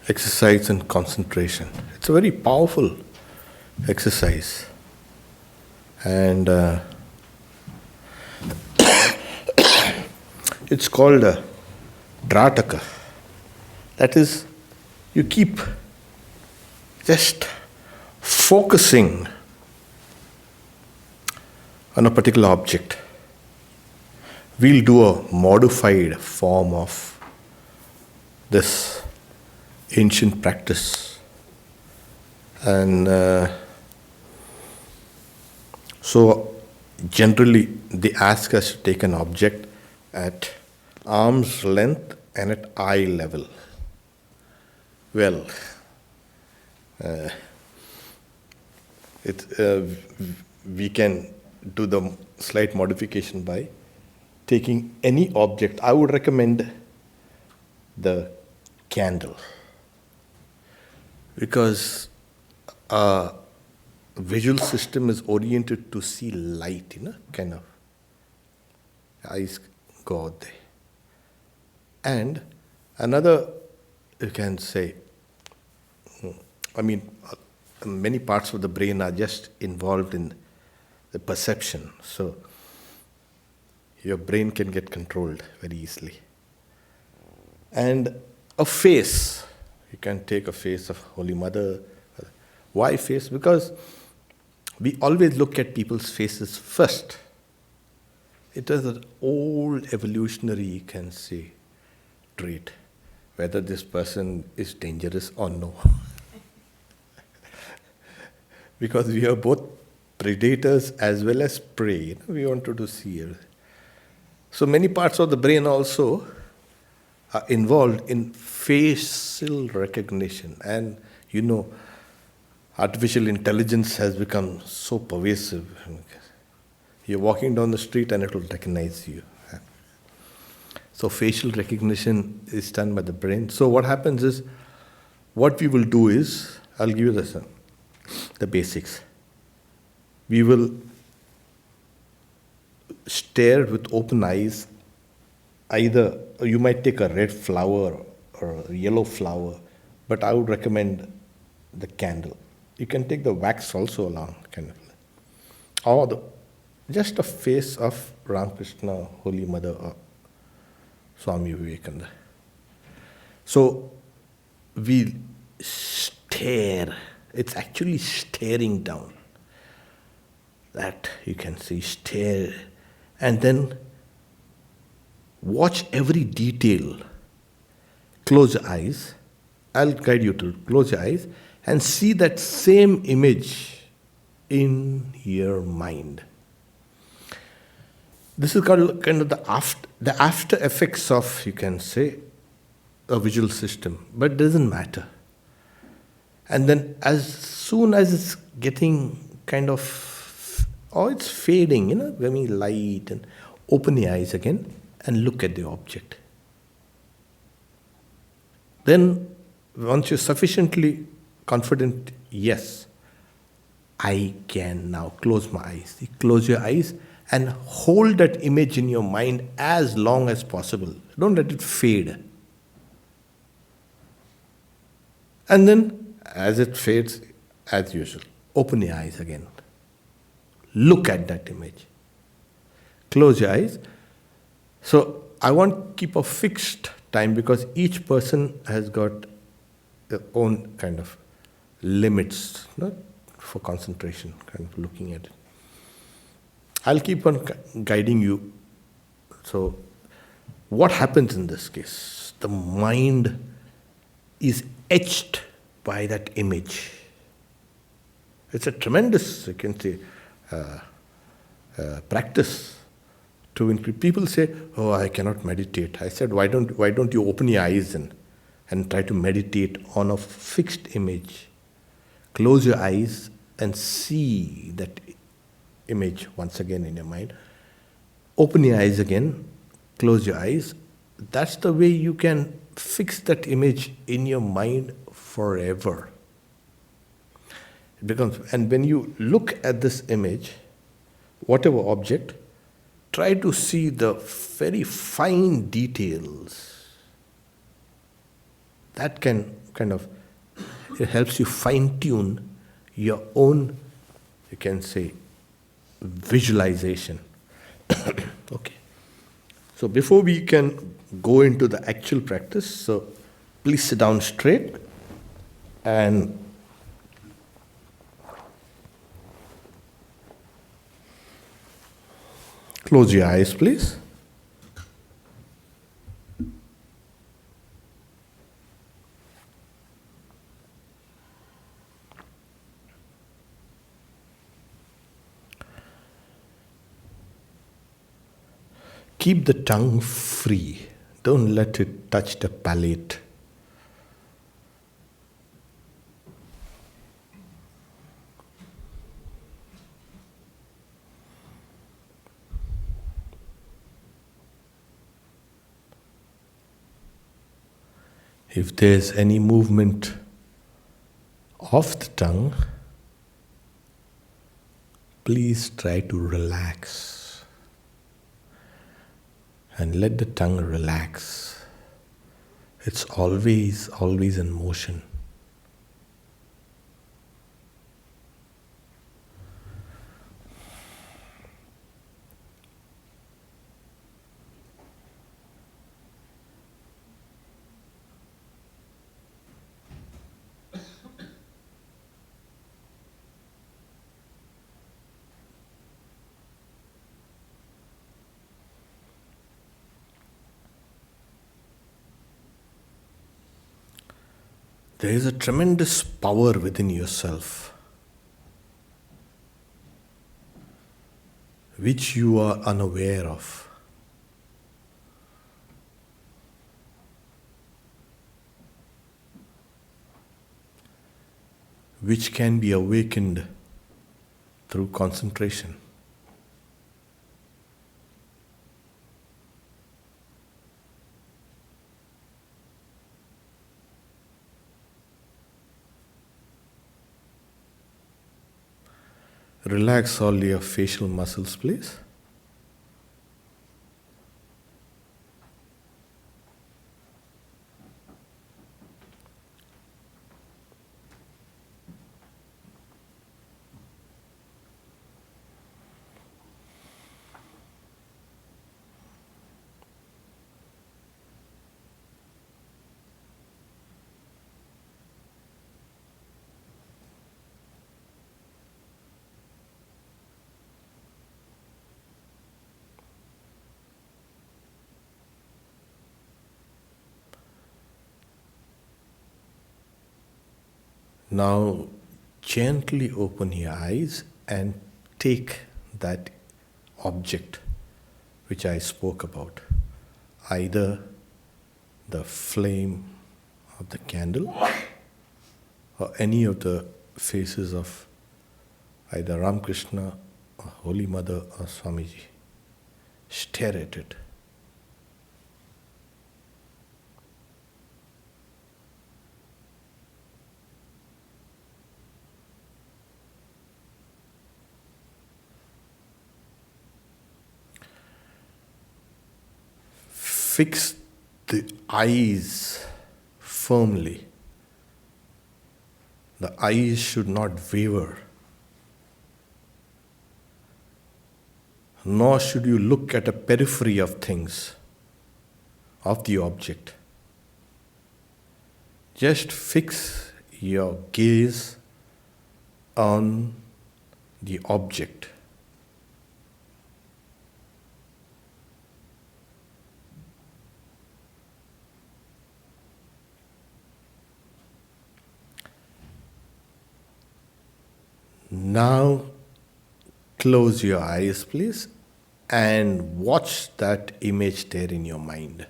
exercise and concentration. It's a very powerful exercise. And it's called trataka. That is, you keep just focusing on a particular object. We'll do a modified form of this ancient practice. And so generally they ask us to take an object at arm's length and at eye level. Well, we can do the slight modification by taking any object. I would recommend the candle, because our visual system is oriented to see light, kind of. Eyes go out there. And another, you can say, many parts of the brain are just involved in the perception. So your brain can get controlled very easily. And a face, you can take a face of Holy Mother. Why face? Because we always look at people's faces first. It is an old evolutionary, you can say, trait, whether this person is dangerous or no. Because we are both predators as well as prey. We wanted to see it. So many parts of the brain also are involved in facial recognition. And artificial intelligence has become so pervasive. You're walking down the street and it will recognize you. So facial recognition is done by the brain. So what happens is, what we will do is, I'll give you the basics. We will stare with open eyes. Either you might take a red flower or a yellow flower, but I would recommend the candle. You can take the wax also along, kind of, or just a face of Ramakrishna, Holy Mother, or Swami Vivekananda. So we stare. It's actually staring down. That you can see, stare, and then watch every detail. Close your eyes. I'll guide you to close your eyes and see that same image in your mind. This is called kind of the after effects of, you can say, a visual system, but it doesn't matter. And then as soon as it's getting kind of, it's fading, very light, and open your eyes again and look at the object. Then once you're sufficiently confident, yes, I can now close my eyes. You close your eyes and hold that image in your mind as long as possible. Don't let it fade. And then, as it fades, as usual, open your eyes again. Look at that image. Close your eyes. So, I want to keep a fixed time, because each person has got their own kind of limits, for concentration, kind of looking at it. I'll keep on guiding you. So, what happens in this case? The mind is etched by that image. It's a tremendous, you can say, practice. When people say, "Oh, I cannot meditate," I said, "Why don't you open your eyes and try to meditate on a fixed image? Close your eyes and see that image once again in your mind. Open your eyes again, close your eyes. That's the way you can fix that image in your mind forever. And when you look at this image, whatever object, try to see the very fine details. That can kind of, it helps you fine tune your own, you can say, visualization. Okay. So before we can go into the actual practice, so please sit down straight and close your eyes, please. Keep the tongue free. Don't let it touch the palate. If there's any movement of the tongue, please try to relax and let the tongue relax. It's always in motion. There is a tremendous power within yourself, which you are unaware of. Which can be awakened through concentration. Relax all your facial muscles, please. Now, gently open your eyes and take that object which I spoke about, either the flame of the candle or any of the faces of either Ramakrishna or Holy Mother or Swamiji. Stare at it. Fix the eyes firmly. The eyes should not waver. Nor should you look at a periphery of things, of the object. Just fix your gaze on the object. Now, close your eyes, please, and watch that image there in your mind.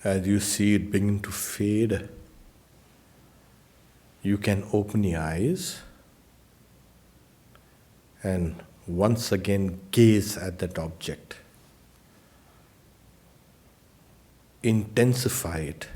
As you see it begin to fade, you can open your eyes and once again gaze at that object. intensify it.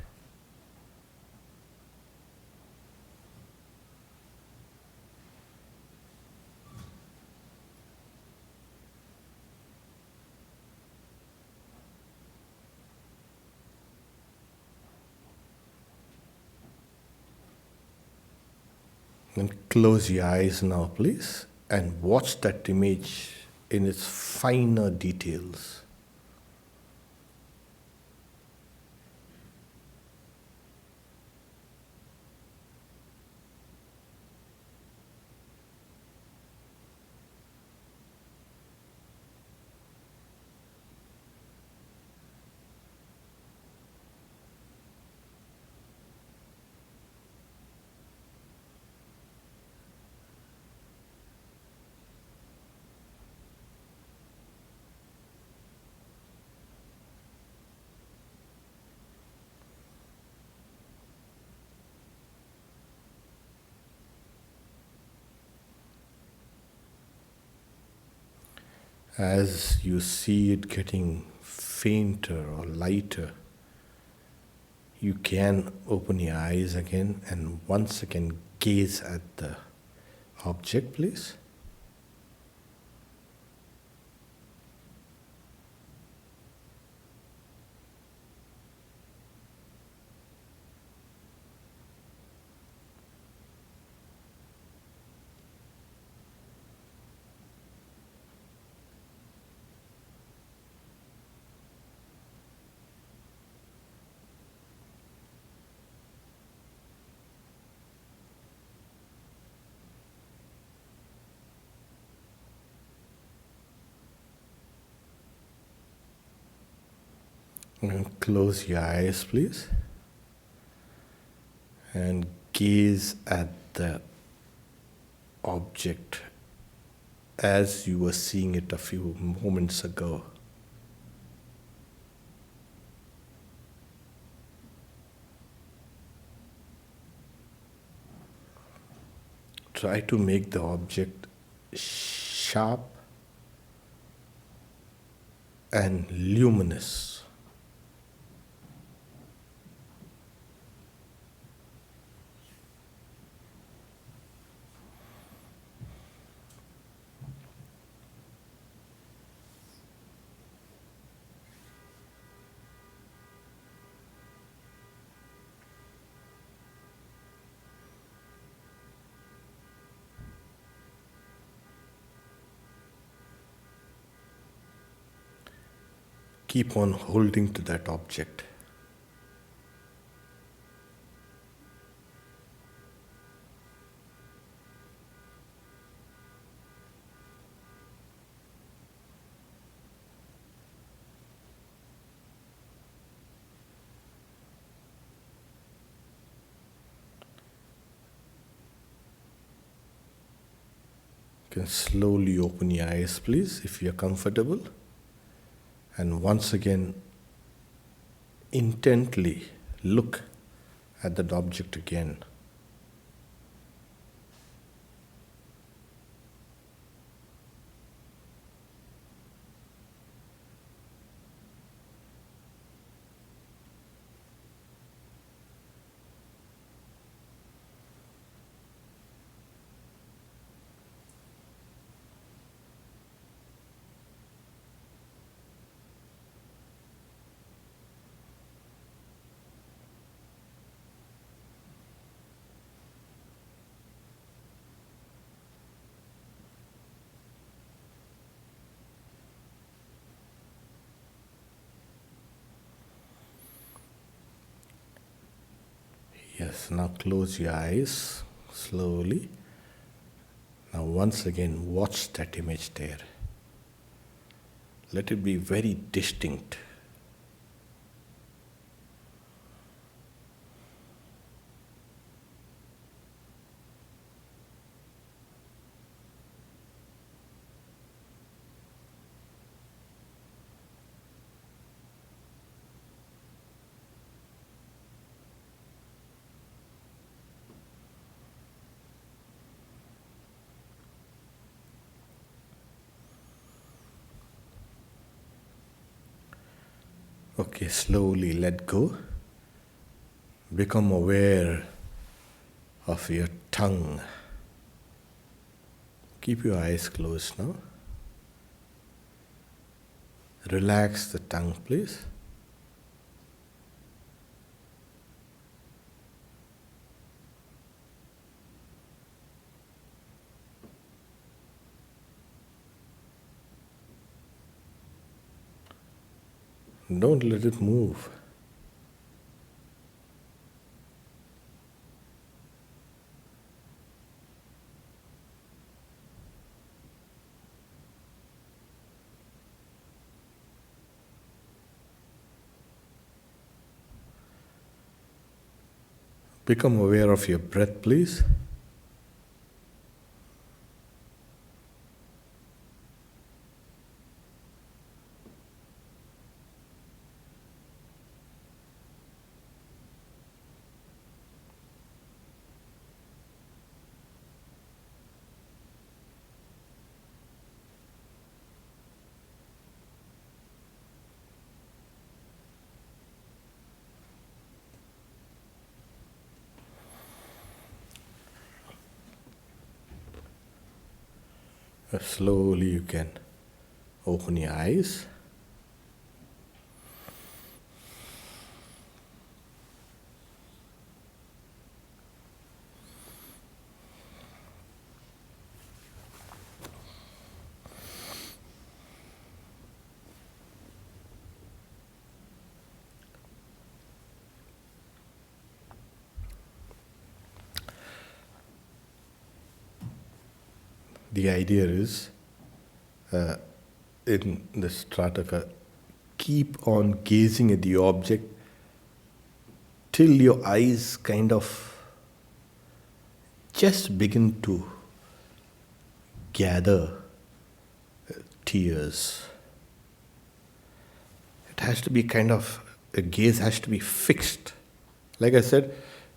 And close your eyes now, please, and watch that image in its finer details. As you see it getting fainter or lighter, you can open your eyes again and once again gaze at the object, please. And close your eyes, please, and gaze at the object as you were seeing it a few moments ago. Try to make the object sharp and luminous. Keep on holding to that object. You can slowly open your eyes, please, if you're comfortable. And once again, intently look at that object again. Yes, now close your eyes slowly. Now once again watch that image there. Let it be very distinct. Okay, slowly let go. Become aware of your tongue. Keep your eyes closed now. Relax the tongue, please. Don't let it move. Become aware of your breath, please. Slowly you can open your eyes. The idea is, in this trataka, keep on gazing at the object till your eyes kind of just begin to gather tears. It has to be kind of, the gaze has to be fixed. Like I said,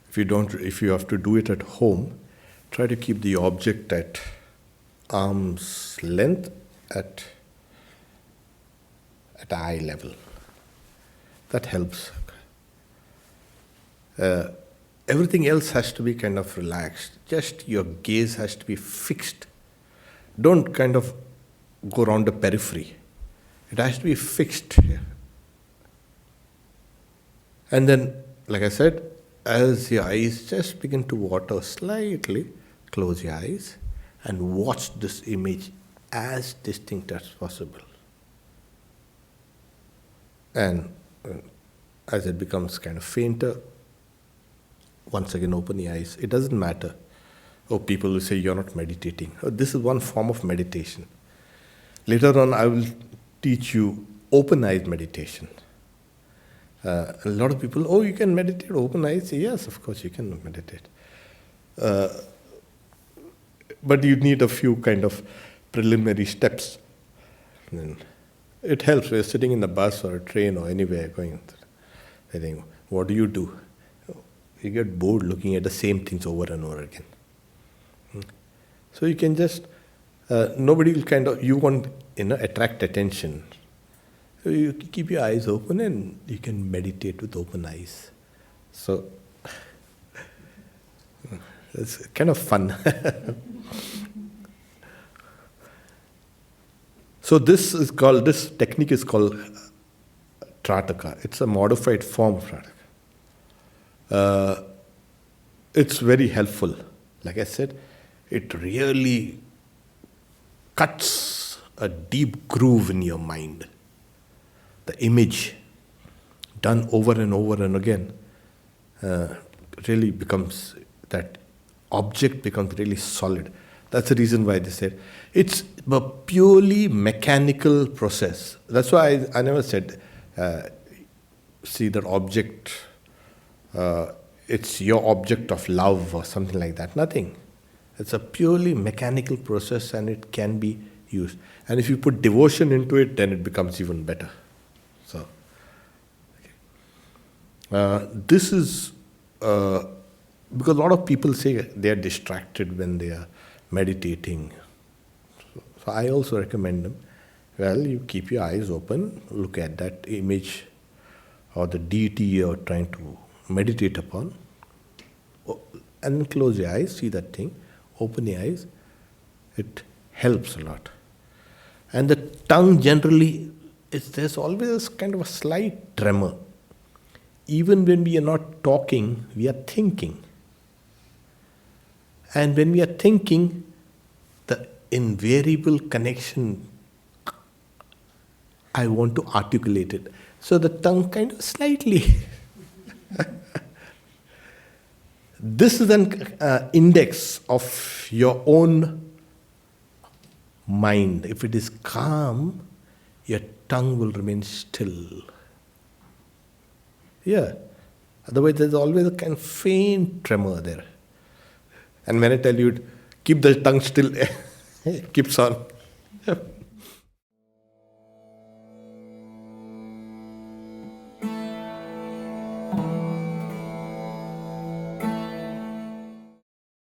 if you have to do it at home, try to keep the object at arm's length, at eye level. That helps. Everything else has to be kind of relaxed. Just your gaze has to be fixed. Don't kind of go around the periphery. It has to be fixed here. And then, like I said, as your eyes just begin to water slightly, close your eyes and watch this image as distinct as possible. And as it becomes kind of fainter, once again open your eyes. It doesn't matter. Oh, people will say you're not meditating. Oh, this is one form of meditation. Later on, I will teach you open-eyed meditation. A lot of people, oh, you can meditate open eyes. Yes, of course you can meditate. But you need a few kind of preliminary steps. And it helps. We're sitting in the bus or a train or anywhere going. I think, what do? You get bored looking at the same things over and over again. So you can just, nobody will kind of, you want, attract attention. So you keep your eyes open and you can meditate with open eyes. So it's kind of fun. So this technique is called trataka. It's a modified form of trataka. It's very helpful. Like I said, it really cuts a deep groove in your mind. The image done over and over and again really becomes, that object becomes really solid. That's the reason why they said it's a purely mechanical process. That's why I never said, see that object, it's your object of love or something like that. Nothing. It's a purely mechanical process and it can be used. And if you put devotion into it, then it becomes even better. So, this is, because a lot of people say they are distracted when they are meditating. So I also recommend them, well, you keep your eyes open, look at that image or the deity you're trying to meditate upon. And then close your eyes, see that thing, open your eyes. It helps a lot. And the tongue generally, there's always kind of a slight tremor. Even when we are not talking, we are thinking. And when we are thinking, the invariable connection, I want to articulate it. So the tongue kind of slightly. This is an index of your own mind. If it is calm, your tongue will remain still. Yeah. Otherwise, there's always a kind of faint tremor there. And when I tell you, keep the tongue still, it keeps on.